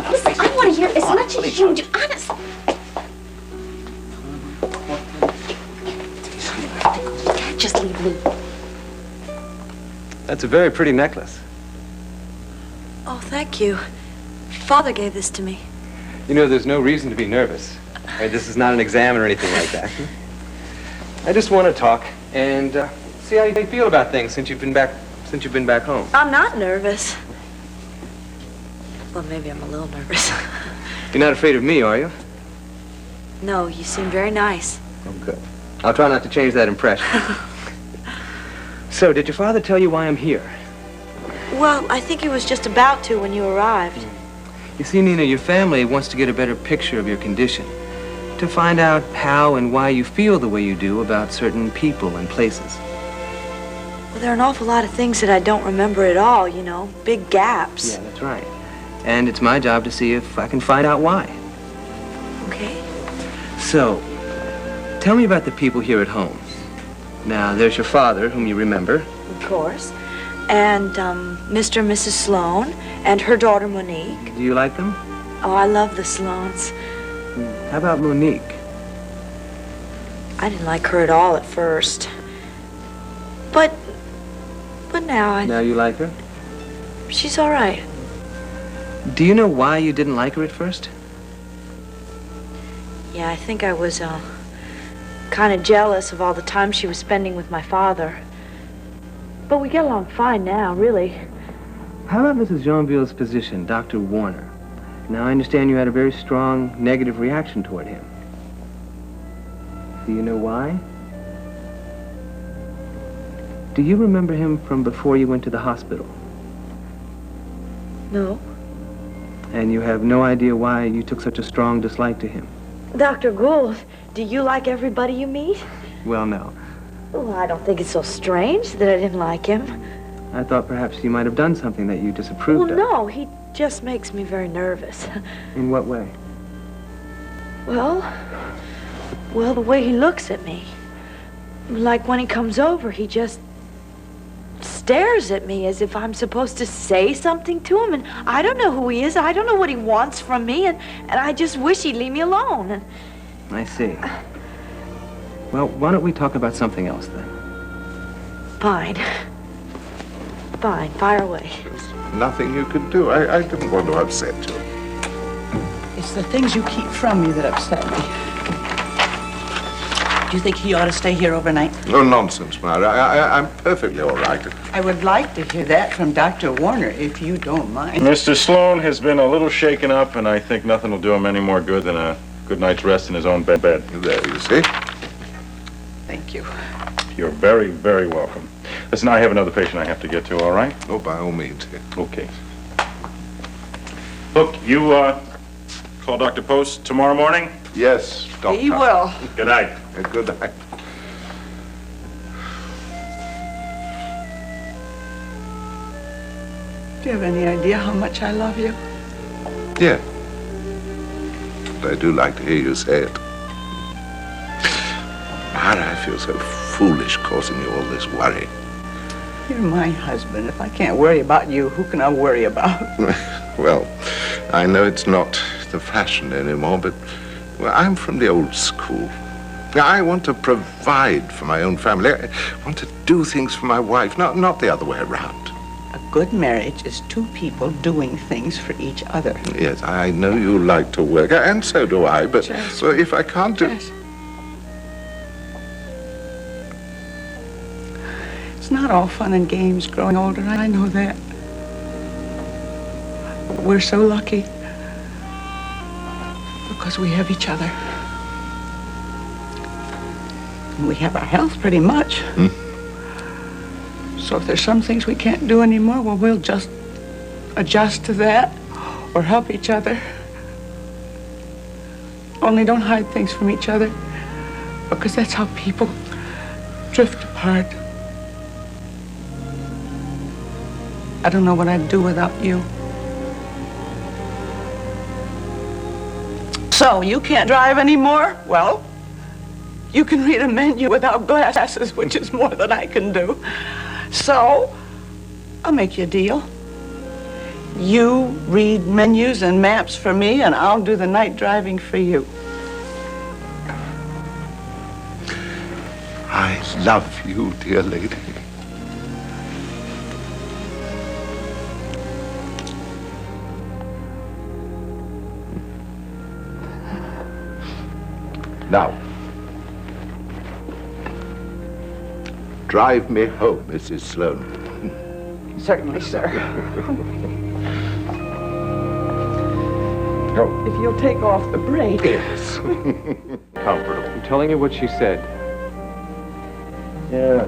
Listen, I want to hear as much as you do. Honest. You can't just leave me. That's a very pretty necklace. Oh, thank you. Father gave this to me. You know, there's no reason to be nervous. Right, this is not an exam or anything like that. I just want to talk and see how you feel about things since you've been back home. I'm not nervous. Well, maybe I'm a little nervous. You're not afraid of me, are you? No, you seem very nice. Oh, good. I'll try not to change that impression. So, did your father tell you why I'm here? Well, I think he was just about to when you arrived. You see, Nina, your family wants to get a better picture of your condition, to find out how and why you feel the way you do about certain people and places. Well, there are an awful lot of things that I don't remember at all, you know, big gaps. Yeah, that's right. And it's my job to see if I can find out why. Okay. So, tell me about the people here at home. Now, there's your father, whom you remember. Of course. And Mr. and Mrs. Sloan, and her daughter Monique. Do you like them? Oh, I love the Sloans. How about Monique? I didn't like her at all at first. But now Now you like her? she's all right. Do you know why you didn't like her at first? Yeah, I think I was kind of jealous of all the time she was spending with my father. But we get along fine now, really. How about Mrs. Jeanville's physician, Dr. Warner? Now, I understand you had a very strong negative reaction toward him. Do you know why? Do you remember him from before you went to the hospital? No. And you have no idea why you took such a strong dislike to him? Dr. Gould, do you like everybody you meet? Well, no. Well, I don't think it's so strange that I didn't like him. I thought perhaps you might have done something that you disapproved of. Well, no, he just makes me very nervous. In what way? Well, the way he looks at me. Like when he comes over, he just stares at me as if I'm supposed to say something to him, and I don't know who he is. I don't know what he wants from me, and I just wish he'd leave me alone. And I see. Well, why don't we talk about something else then? Fine. Fine, fire away. There's nothing you could do. I didn't want to upset you. It's the things you keep from me that upset me. Do you think he ought to stay here overnight? No nonsense, Myra. I'm perfectly all right. I would like to hear that from Dr. Warner, if you don't mind. Mr. Sloan has been a little shaken up, and I think nothing will do him any more good than a good night's rest in his own bed. There, you see. Thank you. You're very, very welcome. Listen, I have another patient I have to get to, all right? Oh, by all means. Okay. Look, you, call Dr. Post tomorrow morning? Yes, Doctor. He will. Good night. Good night. Do you have any idea how much I love you? Yeah. But I do like to hear you say it. Myra, I feel so foolish causing you all this worry. You're my husband. If I can't worry about you, who can I worry about? Well, I know it's not the fashion anymore, but well, I'm from the old school. I want to provide for my own family. I want to do things for my wife, not the other way around. A good marriage is two people doing things for each other. Yes, I know you like to work, and so do I, but Jasper, well, if I can't do... Jasper. It's not all fun and games growing older, I know that. But we're so lucky because we have each other. And we have our health pretty much. So if there's some things we can't do anymore, well, we'll just adjust to that or help each other. Only don't hide things from each other, because that's how people drift apart. I don't know what I'd do without you. So, you can't drive anymore? Well, you can read a menu without glasses, which is more than I can do. So, I'll make you a deal. You read menus and maps for me, and I'll do the night driving for you. I love you, dear lady. Now, drive me home, Mrs. Sloan. Certainly, sir. Go. If you'll take off the brake. Yes. Comfortable. I'm telling you what she said. Yeah.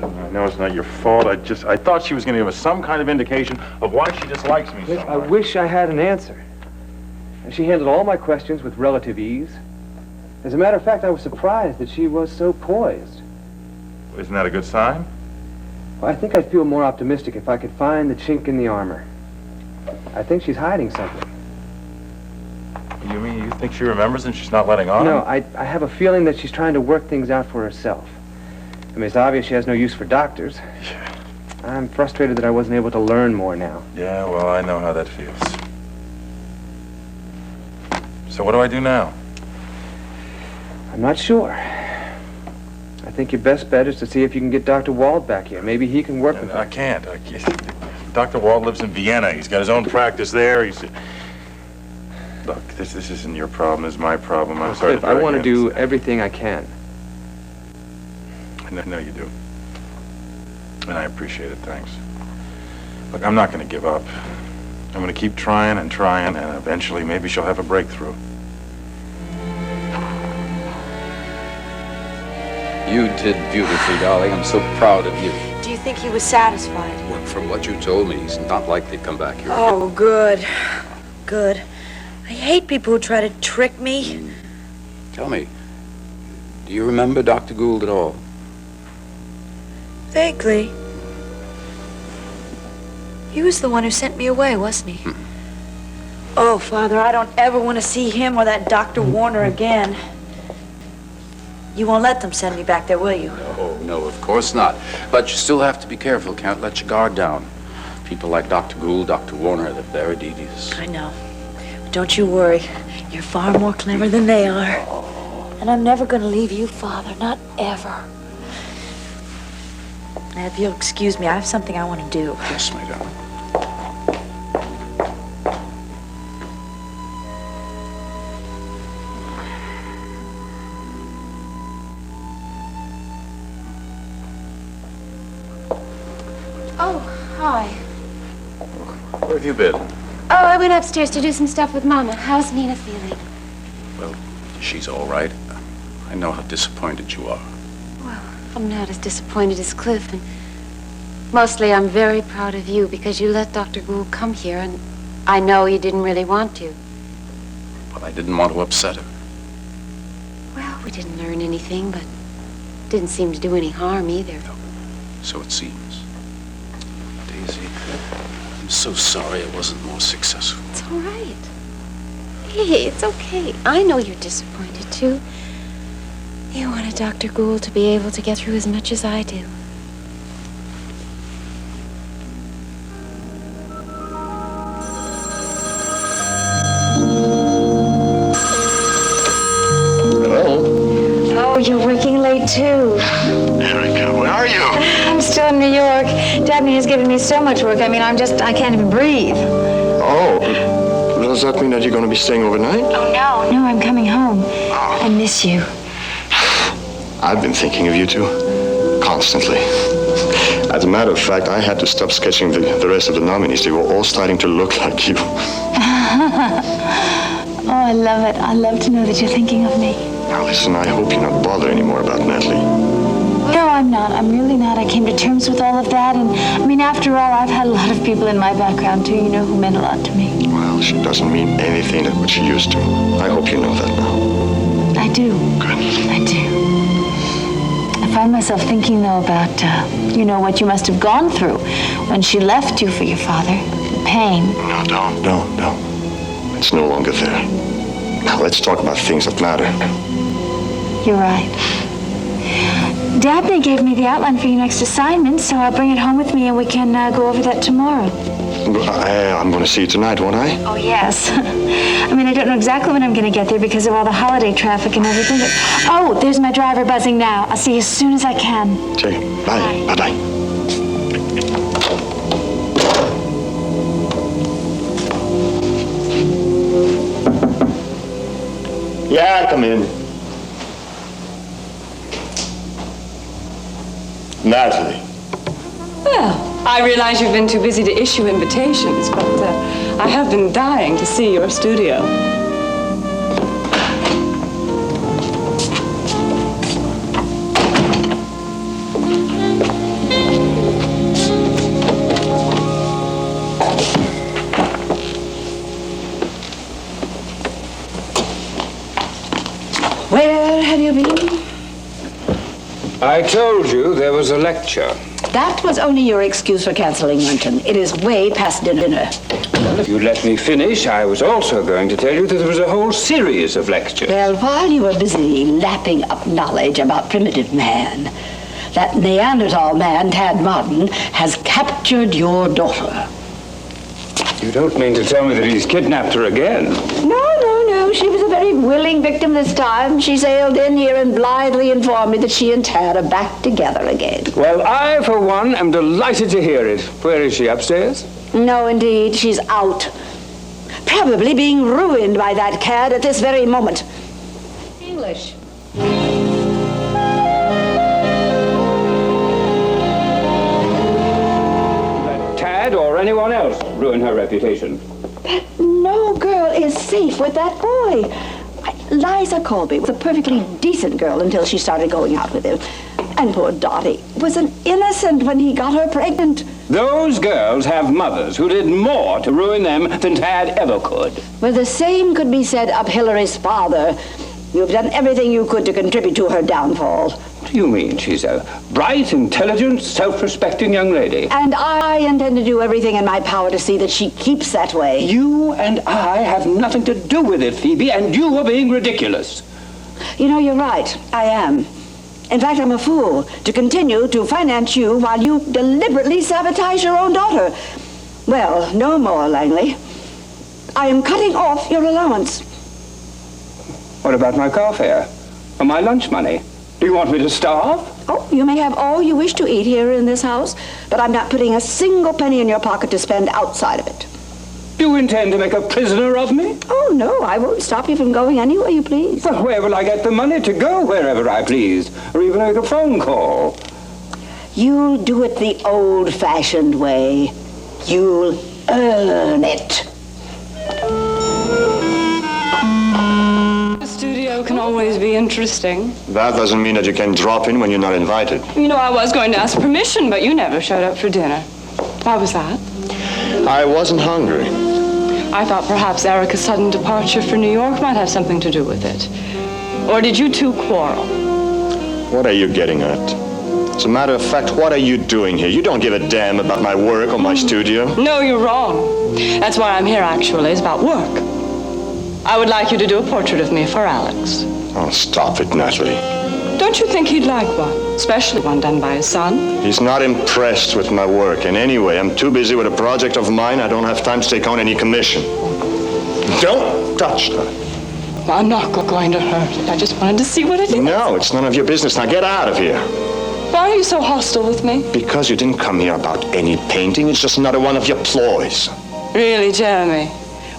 I know it's not your fault. I thought she was going to give us some kind of indication of why she dislikes me so much. I wish I had an answer. She handled all my questions with relative ease. As a matter of fact, I was surprised that she was so poised. Isn't that a good sign? Well, I think I'd feel more optimistic if I could find the chink in the armor. I think she's hiding something. You mean you think she remembers and she's not letting on? No, I have a feeling that she's trying to work things out for herself. I mean, it's obvious she has no use for doctors. Yeah. I'm frustrated that I wasn't able to learn more now. Yeah, well, I know how that feels. So what do I do now? I'm not sure. I think your best bet is to see if you can get Dr. Wald back here. Maybe he can work with her. I can't. Dr. Wald lives in Vienna. He's got his own practice there. Look, this isn't your problem. This is my problem. I'm sorry. Cliff, I want to do everything I can. I know you do. And I appreciate it. Thanks. Look, I'm not going to give up. I'm going to keep trying, and eventually maybe she'll have a breakthrough. You did beautifully, darling. I'm so proud of you. Do you think he was satisfied? Well, from what you told me, he's not likely to come back here. Oh, good. Good. I hate people who try to trick me. Tell me, do you remember Dr. Gould at all? Vaguely. He was the one who sent me away, wasn't he? Oh, Father, I don't ever want to see him or that Dr. Warner again. You won't let them send me back there, will you? No, of course not. But you still have to be careful. Can't let your guard down. People like Dr. Gould, Dr. Warner, they're very devious. I know. But don't you worry. You're far more clever than they are. And I'm never going to leave you, Father. Not ever. Now, if you'll excuse me, I have something I want to do. Yes, my darling. Oh, hi. Where have you been? Oh, I went upstairs to do some stuff with Mama. How's Nina feeling? Well, she's all right. I know how disappointed you are. Well, I'm not as disappointed as Cliff, and mostly I'm very proud of you because you let Dr. Gould come here, and I know you didn't really want to. But I didn't want to upset him. Well, we didn't learn anything, but didn't seem to do any harm either. So it seems. Daisy, I'm so sorry I wasn't more successful. It's all right. Hey, it's okay. I know you're disappointed, too. You wanted Dr. Gould to be able to get through as much as I do. Oh, you're working late, too. Erica, where are you? I'm still in New York. Dabney has given me so much work. I mean, I can't even breathe. Oh, does that mean that you're going to be staying overnight? Oh, no. No, I'm coming home. I miss you. I've been thinking of you two, constantly. As a matter of fact, I had to stop sketching the rest of the nominees. They were all starting to look like you. Oh, I love it. I love to know that you're thinking of me. Now listen, I hope you're not bothered anymore about Natalie. No, I'm not. I'm really not. I came to terms with all of that. And, I mean, after all, I've had a lot of people in my background, too, you know, who meant a lot to me. Well, she doesn't mean anything that what she used to. I hope you know that now. I do. Good. I do. I find myself thinking, though, about, what you must have gone through when she left you for your father. The pain. No, don't. It's no longer there. Now, let's talk about things that matter. You're right. Dabney gave me the outline for your next assignment, so I'll bring it home with me and we can go over that tomorrow. I'm going to see you tonight, won't I? Oh, yes. I mean, I don't know exactly when I'm going to get there because of all the holiday traffic and everything, but... Oh, there's my driver buzzing now. I'll see you as soon as I can. Okay, bye. Bye-bye. Yeah, come in. Natalie. Well, I realize you've been too busy to issue invitations, but I have been dying to see your studio. Where have you been? I told you there was a lecture. That was only your excuse for canceling luncheon. It is way past dinner. Well, if you'd let me finish, I was also going to tell you that there was a whole series of lectures. Well, while you were busy lapping up knowledge about primitive man, that Neanderthal man, Tad Martin, has captured your daughter. You don't mean to tell me that he's kidnapped her again? No. She was a very willing victim this time. She sailed in here and blithely informed me that she and Tad are back together again. Well, I, for one, am delighted to hear it. Where is she, upstairs? No, indeed. She's out. Probably being ruined by that cad at this very moment. English. Let Tad or anyone else ruin her reputation. But no girl is safe with that boy. Liza Colby was a perfectly decent girl until she started going out with him. And poor Dottie was an innocent when he got her pregnant. Those girls have mothers who did more to ruin them than Tad ever could. Well, the same could be said of Hillary's father. You've done everything you could to contribute to her downfall. What do you mean? She's a bright, intelligent, self-respecting young lady. And I intend to do everything in my power to see that she keeps that way. You and I have nothing to do with it, Phoebe, and you are being ridiculous. You know, you're right. I am. In fact, I'm a fool to continue to finance you while you deliberately sabotage your own daughter. Well, no more, Langley. I am cutting off your allowance. What about my car fare? Or my lunch money? Do you want me to starve? Oh, you may have all you wish to eat here in this house, but I'm not putting a single penny in your pocket to spend outside of it. Do you intend to make a prisoner of me? Oh, no, I won't stop you from going anywhere you please. Well, where will I get the money to go wherever I please? Or even make a phone call? You'll do it the old-fashioned way. You'll earn it. The studio can always be interesting. That doesn't mean that you can drop in when you're not invited. You know, I was going to ask permission, but you never showed up for dinner. Why was that? I wasn't hungry. I thought perhaps Erica's sudden departure for New York might have something to do with it. Or did you two quarrel? What are you getting at? As a matter of fact, what are you doing here? You don't give a damn about my work or my studio. No, you're wrong. That's why I'm here, actually. It's about work. I would like you to do a portrait of me for Alex. Oh, stop it, Natalie. Don't you think he'd like one? Especially one done by his son? He's not impressed with my work. And anyway, I'm too busy with a project of mine. I don't have time to take on any commission. Don't touch that. I'm not going to hurt it. I just wanted to see what it is. No, it's none of your business. Now get out of here. Why are you so hostile with me? Because you didn't come here about any painting. It's just another one of your ploys. Really, Jeremy?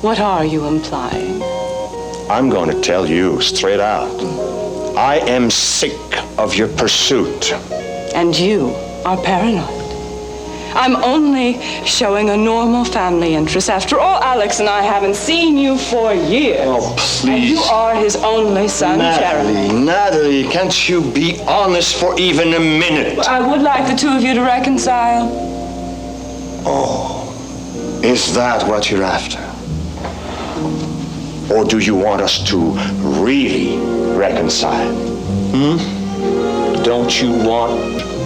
What are you implying? I'm going to tell you straight out. I am sick of your pursuit. And you are paranoid. I'm only showing a normal family interest. After all, Alex and I haven't seen you for years. Oh, please. And you are his only son, Jeremy. Natalie, can't you be honest for even a minute? I would like the two of you to reconcile. Oh, is that what you're after? Or do you want us to really reconcile? Don't you want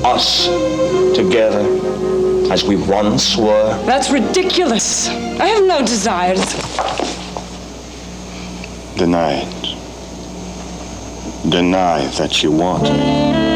us together as we once were? That's ridiculous. I have no desires. Deny it. Deny that you want me.